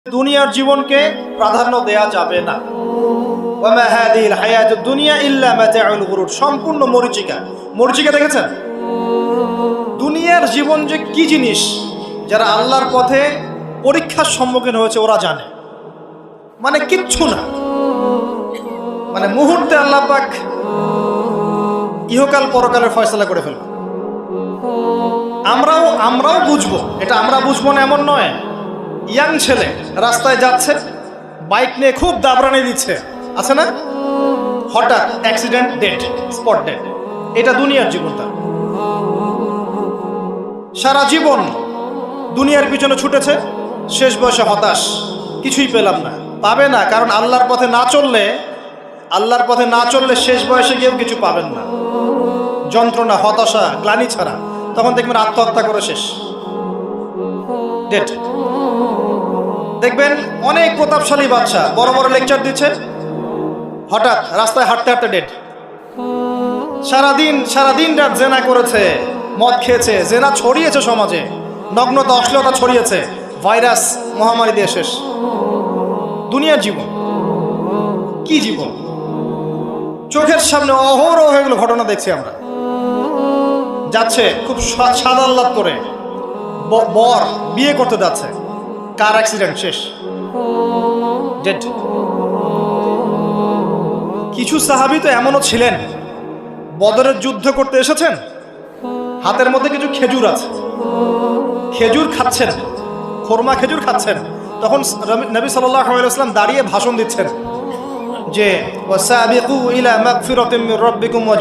দুনিয়ার জীবনকে প্রাধান্য দেয়া যাবে না। ওয়ামা হাদিহিল হায়াতুদ দুনিয়া ইল্লা মাতাউল গুরুর, সম্পূর্ণ মরীচিকা। মরীচিকা দেখেছেন? দুনিয়ার জীবন যে কি জিনিস, যারা আল্লাহর পথে পরীক্ষার সম্মুখীন হয়েছে ওরা জানে। মানে কিচ্ছু না, মানে মুহূর্তে আল্লাহ পাক ইহকাল পরকালের ফয়সালা করে ফেলবে। আমরাও বুঝবো, এটা আমরা বুঝবো না এমন নয়। ইয়াং ছেলে রাস্তায় যাচ্ছে, বাইক নিয়ে খুব দাবরানি দিচ্ছে, আছে না? হঠাৎ অ্যাক্সিডেন্ট, ডেড, স্পট ডেড। এটা দুনিয়ার জীবনটা। সারা জীবন দুনিয়ার পিছনে ছুটেছে, শেষ বয়সে হতাশ, কিছুই পেলাম না। পাবে না, কারণ আল্লাহর পথে না চললে শেষ বয়সে গিয়েও কিছু পাবেন না। যন্ত্রণা, হতাশা, গ্লানি ছাড়া। তখন দেখবেন আত্মহত্যা করে শেষ, ডেড। দেখবেন অনেক প্রতাপশালী বাচ্চা বড় বড় লেকচার দিচ্ছে, হঠাৎ রাস্তায় হাঁটতে হাঁটতে ডেড। সারাদিন রাত জেনা করেছে, মদ খেয়েছে, জেনা ছড়িয়েছে সমাজে, নগ্নতা, অশ্লীলতা ছড়িয়েছে, ভাইরাস, মহামারী দিয়ে শেষ। দুনিয়ার জীবন কি জীবন! চোখের সামনে অহরহ এগুলো ঘটনা দেখছি আমরা। যাচ্ছে খুব সাদা আহ্লাদ করে, বর বিয়ে করতে যাচ্ছে, কার অ্যাক্সিডেন্ট, শেষ, ডেড। কিছু সাহাবী তো এমনও ছিলেন, বদরের যুদ্ধ করতে এসেছেন, হাতের মধ্যে কিছু খেজুর আছে, খেজুর খাচ্ছেন, খোরমা খেজুর খাচ্ছেন। তখন নবী সাল্লাল্লাহু আলাইহি ওয়াসাল্লাম দাঁড়িয়ে ভাষণ দিচ্ছেন যে ওয়াসাবিকু ইলা মাগফিরাতিন মির রাব্বিকুম ওয়া